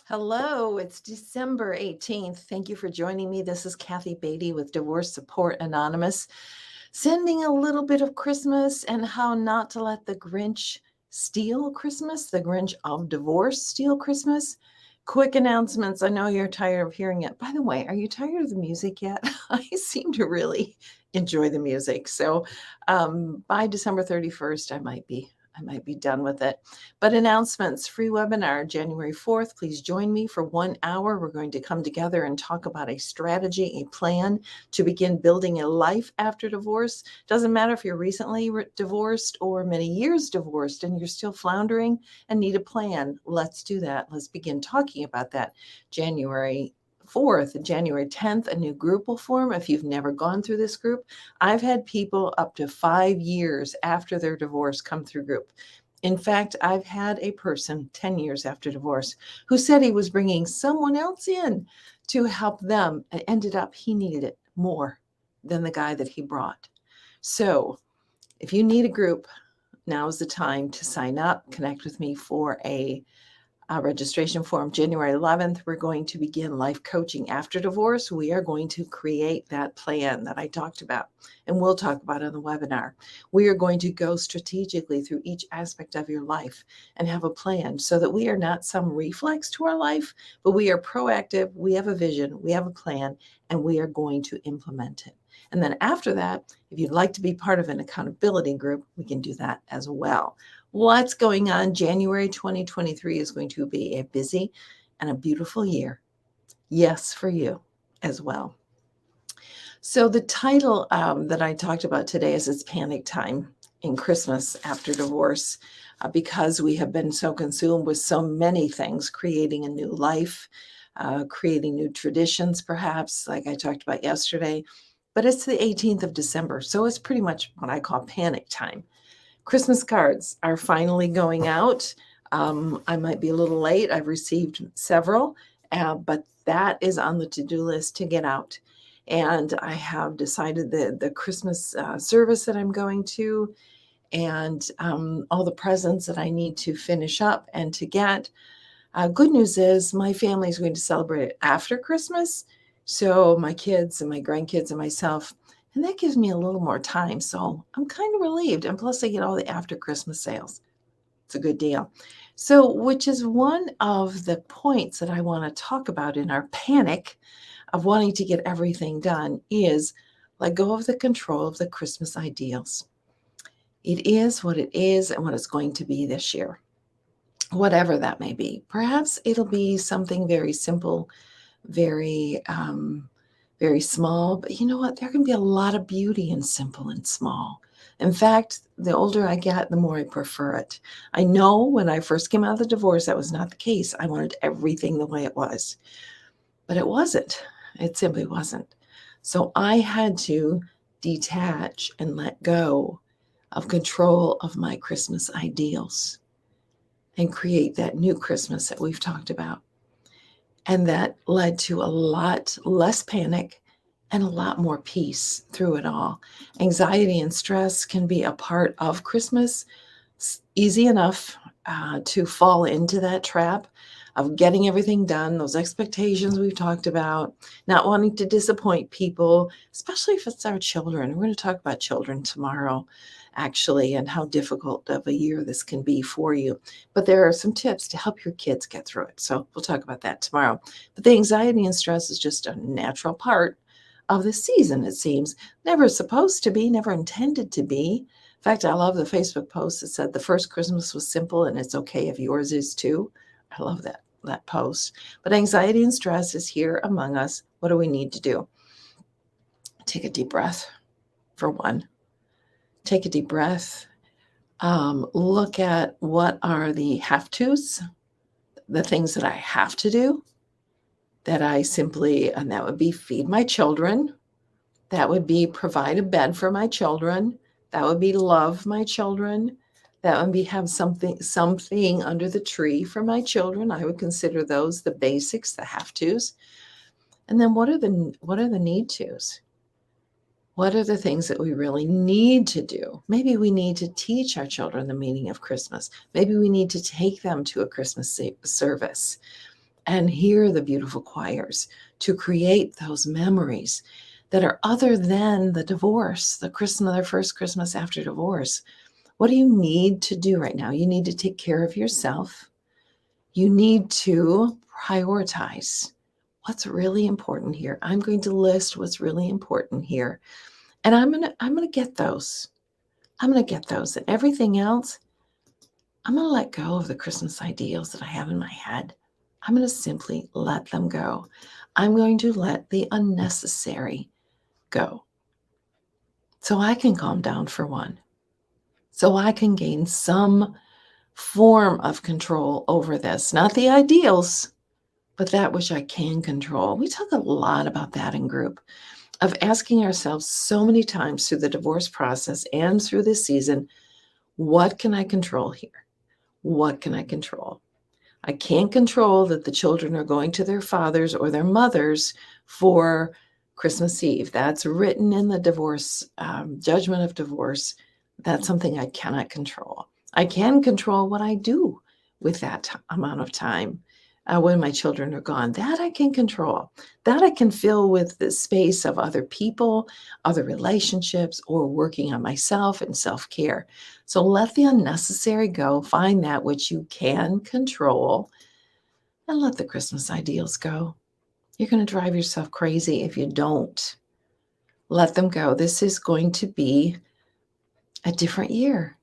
Hello, it's December 18th. Thank you for joining me. This is Kathy Beatty with Divorce Support Anonymous, sending a little bit of Christmas and how not to let the Grinch steal Christmas, the Grinch of divorce steal Christmas. Quick announcements. I know you're tired of hearing it. By the way, are you tired of the music yet? I seem to really enjoy the music. So by December 31st, I might be done with it. But announcements, free webinar, January 4th. Please join me for 1 hour. We're going to come together and talk about a strategy, a plan to begin building a life after divorce. Doesn't matter if you're recently divorced or many years divorced and you're still floundering and need a plan. Let's do that. Let's begin talking about that. January 4th and January 10th, a new group will form. If you've never gone through this group, I've had people up to 5 years after their divorce come through group. In fact, I've had a person 10 years after divorce who said he was bringing someone else in to help them. It ended up he needed it more than the guy that he brought. So if you need a group, now is the time to sign up, connect with me for a registration form. January 11th, we're going to begin life coaching after divorce. We are going to create that plan that I talked about, and we'll talk about in the webinar. We are going to go strategically through each aspect of your life and have a plan so that we are not some reflex to our life, but we are proactive. We have a vision, we have a plan, and we are going to implement it. And then after that, if you'd like to be part of an accountability group, we can do that as well. What's going on? January 2023 is going to be a busy and a beautiful year. Yes, for you as well. So the title that I talked about today is It's Panic Time in Christmas After Divorce, because we have been so consumed with so many things, creating a new life, creating new traditions, perhaps, like I talked about yesterday. But it's the 18th of December, so it's pretty much what I call panic time. Christmas cards are finally going out. I might be a little late. I've received several, but that is on the to-do list to get out. And I have decided the Christmas service that I'm going to and all the presents that I need to finish up and to get. Good news is my family is going to celebrate it after Christmas. So my kids and my grandkids and myself, and that gives me a little more time. So I'm kind of relieved. And plus, I get all the after Christmas sales. It's a good deal. So, which is one of the points that I want to talk about in our panic of wanting to get everything done is let go of the control of the Christmas ideals. It is what it is and what it's going to be this year, whatever that may be. Perhaps it'll be something very simple, very very small, but you know what, there can be a lot of beauty in simple and small. In fact, the older I get, the more I prefer it. I know when I first came out of the divorce that was not the case. I wanted everything the way it was, but it wasn't. It simply wasn't. So I had to detach and let go of control of my Christmas ideals and create that new Christmas that we've talked about. And that led to a lot less panic and a lot more peace through it all. Anxiety and stress can be a part of Christmas. It's easy enough to fall into that trap of getting everything done, those expectations we've talked about, not wanting to disappoint people, especially if it's our children. We're going to talk about children tomorrow, actually, and how difficult of a year this can be for you. But there are some tips to help your kids get through it. So we'll talk about that tomorrow. But the anxiety and stress is just a natural part of the season, it seems. Never supposed to be, never intended to be. In fact, I love the Facebook post that said the first Christmas was simple and it's okay if yours is too. I love that post. But anxiety and stress is here among us. What do we need to do? Take a deep breath, for one. Take a deep breath. Look at what are the have tos, the things that I have to do, that I simply, and that would be feed my children. That would be provide a bed for my children. That would be love my children. That would be have something under the tree for my children. I would consider those the basics, the have tos. And then what are the need tos? What are the things that we really need to do? Maybe we need to teach our children the meaning of Christmas. Maybe we need to take them to a Christmas service. and hear the beautiful choirs, to create those memories that are other than the divorce, the Christmas, their first Christmas after divorce. What do you need to do right now? You need to take care of yourself. You need to prioritize what's really important here. I'm going to list what's really important here. And I'm going to get those. I'm going to get those. And everything else, I'm going to let go of the Christmas ideals that I have in my head. I'm going to simply let them go. I'm going to let the unnecessary go. So I can calm down for one. So I can gain some form of control over this. Not the ideals, but that which I can control. We talk a lot about that in group, of asking ourselves so many times through the divorce process and through this season, what can I control here? What can I control? I can't control that the children are going to their fathers or their mothers for Christmas Eve. That's written in the divorce, judgment of divorce. That's something I cannot control. I can control what I do with that amount of time when my children are gone. That I can control. That I can fill with the space of other people, other relationships, or working on myself and self-care. So let the unnecessary go. Find that which you can control and let the Christmas ideals go. You're going to drive yourself crazy if you don't. Let them go. This is going to be a different year.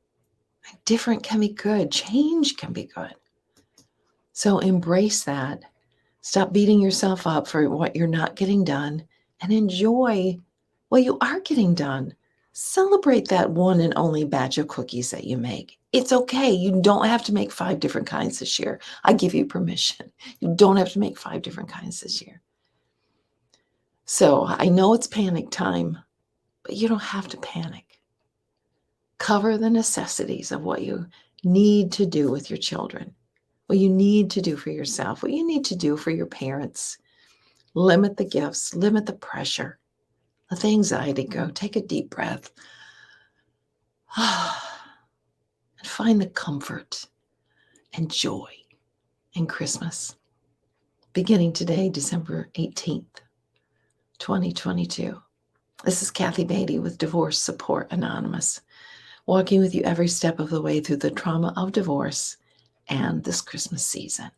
Different can be good. Change can be good. So embrace that. Stop beating yourself up for what you're not getting done and enjoy what you are getting done. Celebrate that one and only batch of cookies that you make. It's okay. You don't have to make 5 different kinds this year. I give you permission. You don't have to make 5 different kinds this year. So I know it's panic time, but you don't have to panic. Cover the necessities of what you need to do with your children, what you need to do for yourself, what you need to do for your parents. Limit the gifts, limit the pressure, let the anxiety go. Take a deep breath and find the comfort and joy in Christmas. Beginning today, December 18th, 2022. This is Kathy Beatty with Divorce Support Anonymous, walking with you every step of the way through the trauma of divorce and this Christmas season.